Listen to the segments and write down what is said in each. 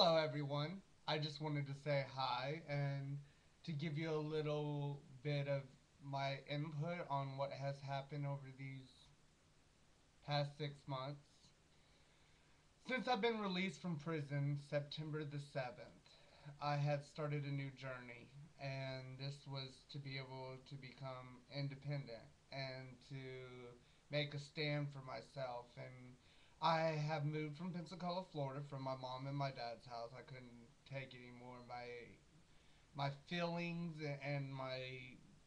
Hello, everyone. I just wanted to say hi and to give you a little bit of my input on what has happened over these past 6 months. Since I've been released from prison September the 7th, I have started a new journey, and this was to be able to become independent and to make a stand for myself. And I have moved from Pensacola, Florida, from my mom and my dad's house. I couldn't take anymore. My feelings and my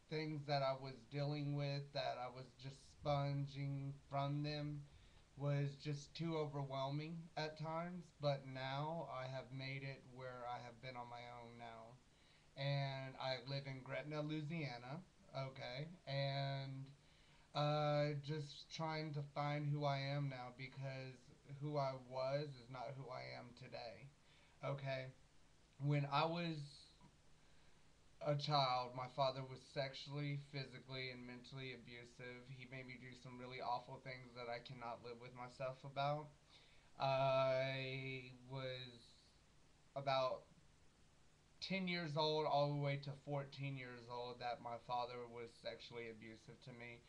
things that I was dealing with, that I was just sponging from them, was just too overwhelming at times. But now I have made it where I have been on my own now. And I live in Gretna, Louisiana. Okay. And just trying to find who I am now, because who I was is not who I am today. Okay. When I was a child, my father was sexually, physically, and mentally abusive. He made me do some really awful things that I cannot live with myself about. I was about 10 years old all the way to 14 years old that my father was sexually abusive to me.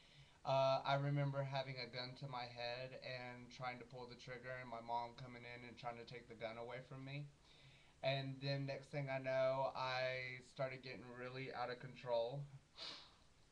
I remember having a gun to my head and trying to pull the trigger, and my mom coming in and trying to take the gun away from me. And then next thing I know, I started getting really out of control.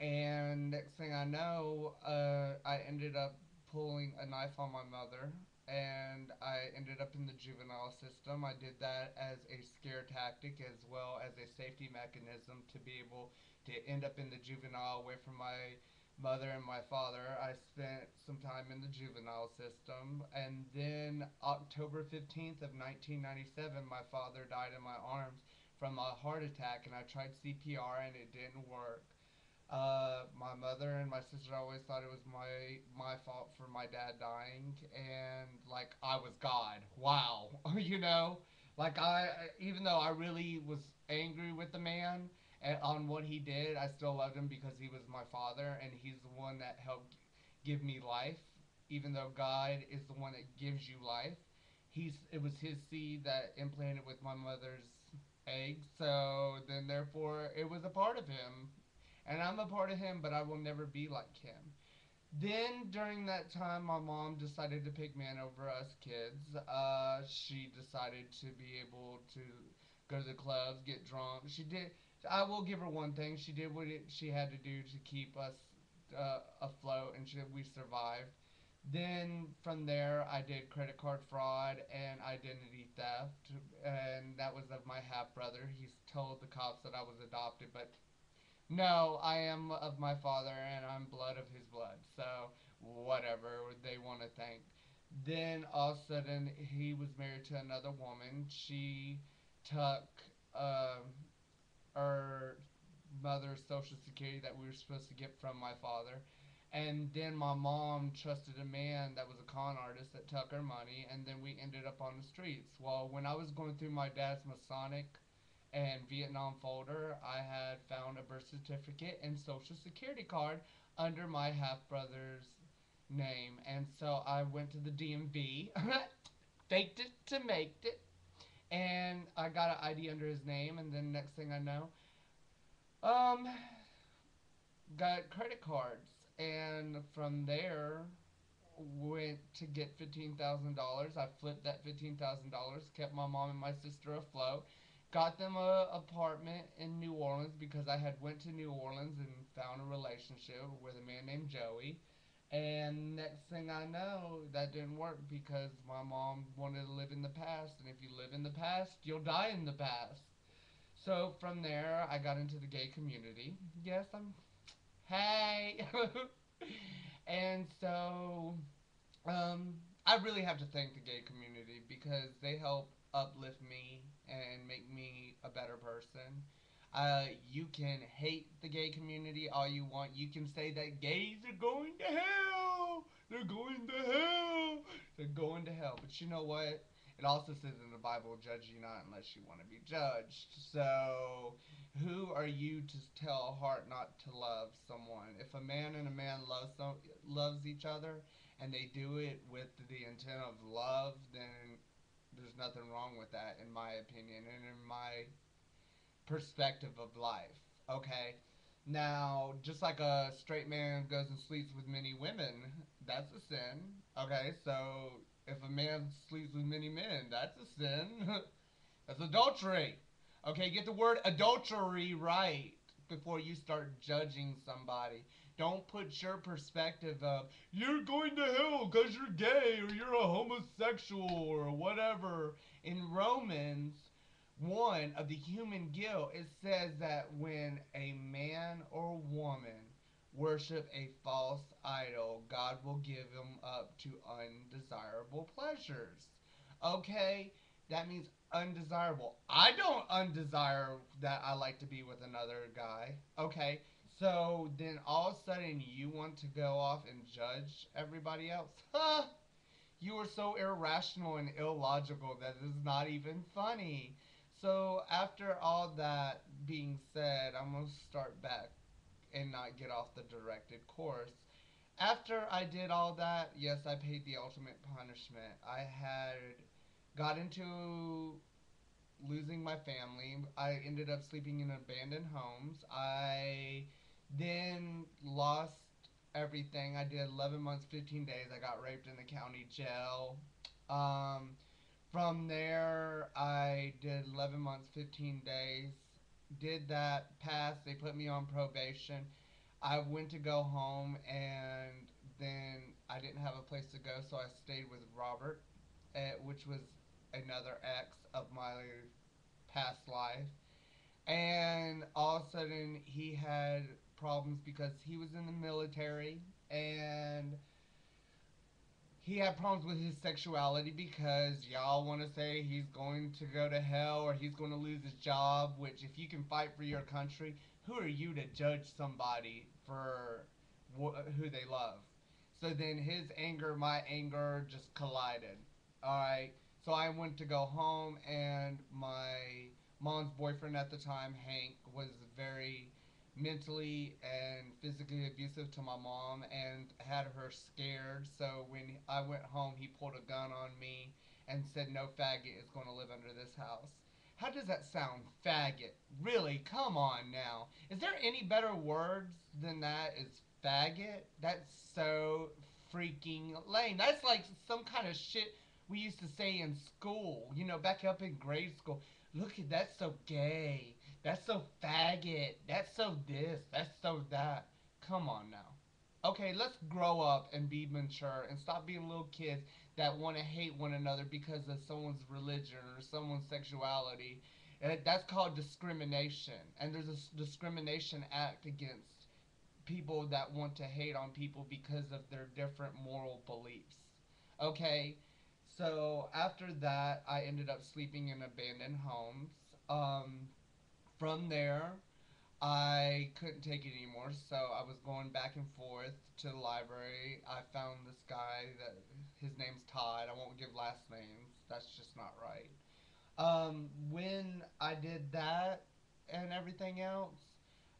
And next thing I know, I ended up pulling a knife on my mother, and I ended up in the juvenile system. I did that as a scare tactic as well as a safety mechanism to be able to end up in the juvenile away from my mother and my father. I spent some time in the juvenile system, and then October 15th of 1997, my father died in my arms from a heart attack, and I tried CPR and it didn't work. My mother and my sister always thought it was my fault for my dad dying, and like I was God. Wow, like even though I really was angry with the man and on what he did, I still loved him because he was my father and he's the one that helped give me life. Even though God is the one that gives you life, it was his seed that implanted with my mother's egg. So then, therefore, it was a part of him, and I'm a part of him, but I will never be like him. Then during that time, my mom decided to pick men over us kids. She decided to be able to go to the clubs, get drunk. She did. I will give her one thing. She did what she had to do to keep us afloat, and we survived. Then from there, I did credit card fraud and identity theft, and that was of my half brother. He's told the cops that I was adopted, but no, I am of my father and I'm blood of his blood. So, whatever they want to think. Then, all of a sudden, he was married to another woman. She took our mother's social security that we were supposed to get from my father. And then my mom trusted a man that was a con artist that took her money, and then we ended up on the streets. Well, when I was going through my dad's Masonic and Vietnam folder, I had found a birth certificate and social security card under my half brother's name. And so I went to the DMV, faked it to make it, and I got an ID under his name. And then next thing I know, um, got credit cards. And from there, went to get $15,000. I flipped that $15,000, kept my mom and my sister afloat, got them a apartment in New Orleans because I had went to New Orleans and found a relationship with a man named Joey. And next thing I know, that didn't work because my mom wanted to live in the past, and if you live in the past, you'll die in the past. So from there, I got into the gay community. Yes, I'm. Hey! And so I really have to thank the gay community because they help uplift me and make me a better person. You can hate the gay community all you want. You can say that gays are going to hell. They're going to hell. They're going to hell. But you know what? It also says in the Bible, judge you not unless you want to be judged. So, who are you to tell a heart not to love someone? If a man and a man loves each other, and they do it with the intent of love, then There's nothing wrong with that, in my opinion, and in my perspective of life. Okay? Now, just like a straight man goes and sleeps with many women, that's a sin. Okay? So, if a man sleeps with many men, that's a sin. That's adultery. Okay? Get the word adultery right before you start judging somebody. Don't put your perspective of, you're going to hell because you're gay or you're a homosexual or whatever. In Romans, one of the human guilt, it says that when a man or woman worship a false idol, God will give them up to undesirable pleasures. Okay? That means undesirable. I don't undesire that I like to be with another guy. Okay? So then all of a sudden you want to go off and judge everybody else? Huh? You are so irrational and illogical that it's not even funny. So after all that being said, I'm gonna start back and not get off the directed course. After I did all that, yes, I paid the ultimate punishment. I had got into losing my family. I ended up sleeping in abandoned homes. I then lost everything. I did 11 months, 15 days. I got raped in the county jail. Um, from there, I did 11 months, 15 days. Did that, passed. They put me on probation. I went to go home, and then I didn't have a place to go, so I stayed with Robert, which was another ex of my past life. And all of a sudden, he had problems because he was in the military, and he had problems with his sexuality because y'all want to say he's going to go to hell or he's going to lose his job, which, if you can fight for your country, who are you to judge somebody for who they love? So then his anger, my anger just collided. Alright, so I went to go home, and my mom's boyfriend at the time, Hank, was very mentally and physically abusive to my mom and had her scared. So when I went home, he pulled a gun on me and said, "No faggot is going to live under this house." How does that sound, faggot? Really? Come on now. Is there any better words than that? Is faggot? That's so freaking lame. That's like some kind of shit we used to say in school, back up in grade school. Look at that's so gay. That's so faggot. That's so this. That's so that. Come on now. Okay, let's grow up and be mature and stop being little kids that want to hate one another because of someone's religion or someone's sexuality. That's called discrimination. And there's a discrimination act against people that want to hate on people because of their different moral beliefs. Okay? So after that, I ended up sleeping in abandoned homes. Um, from there, I couldn't take it anymore, so I was going back and forth to the library. I found this guy that his name's Todd. I won't give last names. That's just not right. When I did that and everything else,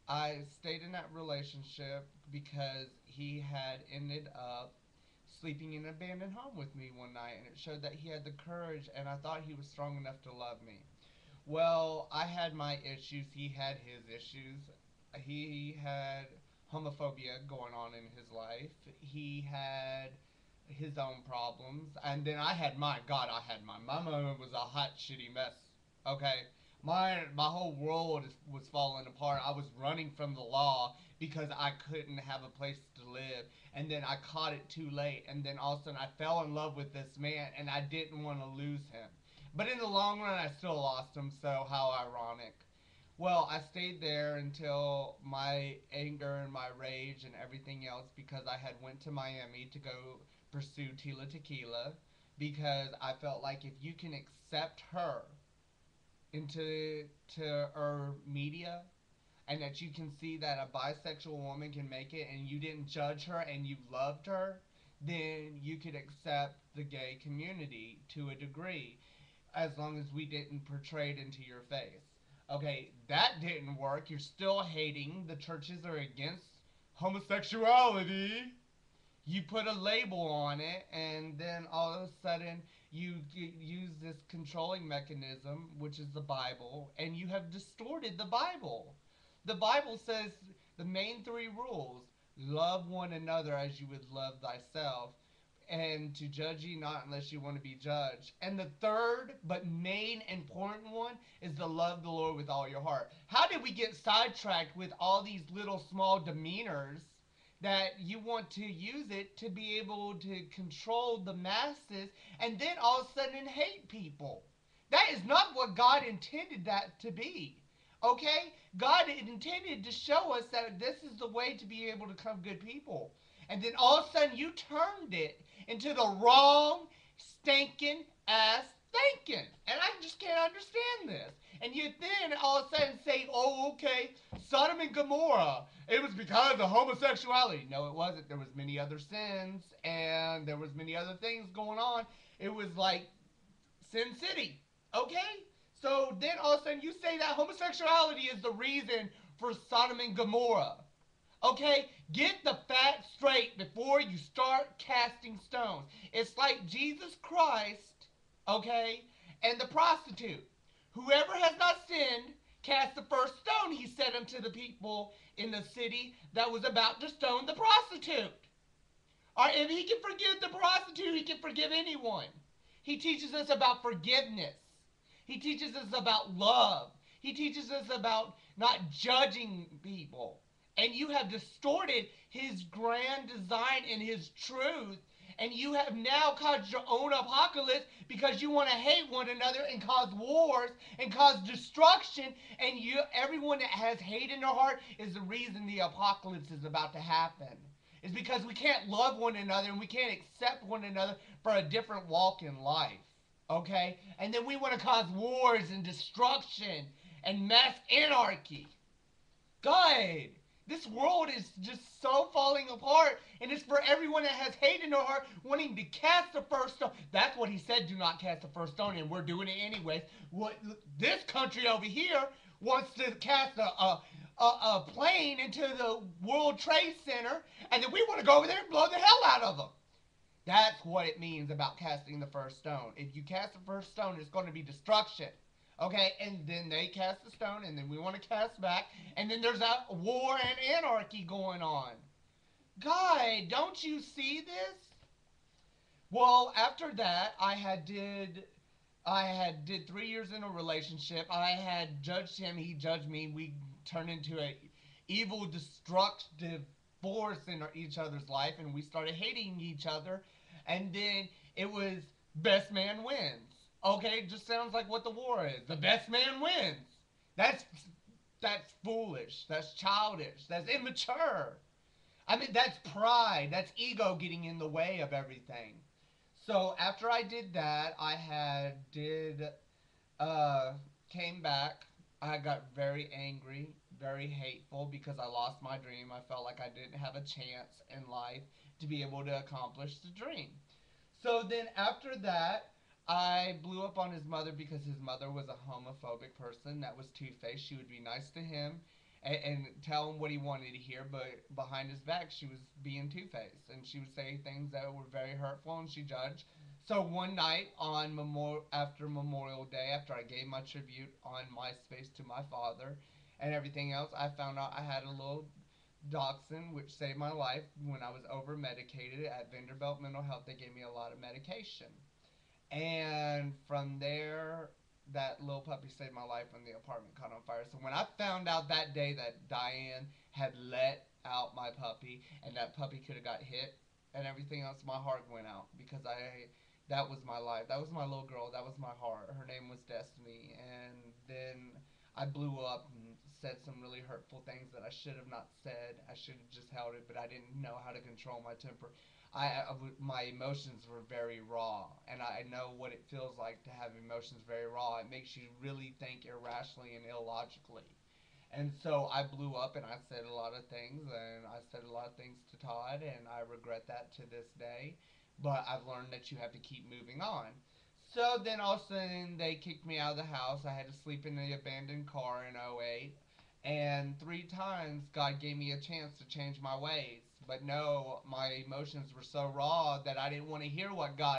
I stayed in that relationship because he had ended up sleeping in an abandoned home with me one night, and it showed that he had the courage, and I thought he was strong enough to love me. Well, I had my issues. He had his issues. He had homophobia going on in his life. He had his own problems. And then I had mine. God, I had mine. My moment was a hot, shitty mess. Okay? My whole world was falling apart. I was running from the law because I couldn't have a place to live. And then I caught it too late. And then all of a sudden I fell in love with this man, and I didn't want to lose him. But in the long run, I still lost him, so how ironic. Well, I stayed there until my anger and my rage and everything else, because I had went to Miami to go pursue Tila Tequila, because I felt like if you can accept her into to our media, and that you can see that a bisexual woman can make it and you didn't judge her and you loved her, then you could accept the gay community to a degree, as long as we didn't portray it into your face. Okay, that didn't work. You're still hating. The churches are against homosexuality. You put a label on it, and then all of a sudden You use this controlling mechanism, which is the Bible, and you have distorted the Bible. The Bible says the main three rules: love one another as you would love thyself, and to judge ye not unless you want to be judged. And the third but main important one is to love the Lord with all your heart. How did we get sidetracked with all these little small demeanors that you want to use it to be able to control the masses and then all of a sudden hate people? That is not what God intended that to be. Okay? God intended to show us that this is the way to be able to become good people. And then all of a sudden you turned it into the wrong, stinking ass thinking. And I just can't understand this. And you then all of a sudden say, oh, okay, Sodom and Gomorrah, it was because of homosexuality. No, it wasn't. There was many other sins and there was many other things going on. It was like Sin City. Okay? So then all of a sudden you say that homosexuality is the reason for Sodom and Gomorrah. Okay? Get the facts straight before you start casting stones. It's like Jesus Christ, okay, and the prostitute. Whoever has not sinned, cast the first stone, he said unto the people in the city that was about to stone the prostitute. Or if he can forgive the prostitute, he can forgive anyone. He teaches us about forgiveness. He teaches us about love. He teaches us about not judging people. And you have distorted his grand design and his truth. And you have now caused your own apocalypse because you want to hate one another and cause wars and cause destruction. And everyone that has hate in their heart is the reason the apocalypse is about to happen. It's because we can't love one another and we can't accept one another for a different walk in life. Okay? And then we want to cause wars and destruction and mass anarchy. God, this world is just so falling apart, and it's for everyone that has hate in their heart wanting to cast the first stone. That's what he said, do not cast the first stone, and we're doing it anyways. What this country over here wants to cast a plane into the World Trade Center, and then we want to go over there and blow the hell out of them. That's what it means about casting the first stone. If you cast the first stone, it's going to be destruction. Okay, and then they cast the stone, and then we want to cast back, and then there's a war and anarchy going on. God, don't you see this? Well, after that, I had did 3 years in a relationship. I had judged him, he judged me. We turned into a evil, destructive force in each other's life, and we started hating each other. And then it was best man wins. Okay, it just sounds like what the war is. The best man wins. That's that's foolish. That's childish. That's immature. I mean, that's pride. That's ego getting in the way of everything. So after I did that, I had did uh came back. I got very angry, very hateful because I lost my dream. I felt like I didn't have a chance in life to be able to accomplish the dream. So then after that, I blew up on his mother because his mother was a homophobic person that was two faced. She would be nice to him and tell him what he wanted to hear, but behind his back, she was being two faced. And she would say things that were very hurtful and she judged. So one night on after Memorial Day, after I gave my tribute on MySpace to my father and everything else, I found out I had a little dachshund, which saved my life when I was over medicated at Vanderbilt Mental Health. They gave me a lot of medication. And from there, that little puppy saved my life when the apartment caught on fire. So when I found out that day that Diane had let out my puppy and that puppy could have got hit and everything else, my heart went out because I that was my life. That was my little girl. That was my heart. Her name was Destiny. And then I blew up and said some really hurtful things that I should have not said. I should have just held it, but I didn't know how to control my temper. My emotions were very raw, and I know what it feels like to have emotions very raw. It makes you really think irrationally and illogically. And so I blew up and I said a lot of things, and I said a lot of things to Todd, and I regret that to this day. But I've learned that you have to keep moving on. So then all of a sudden they kicked me out of the house. I had to sleep in the abandoned car in '08. And three times God gave me a chance to change my ways. But no, my emotions were so raw that I didn't want to hear what God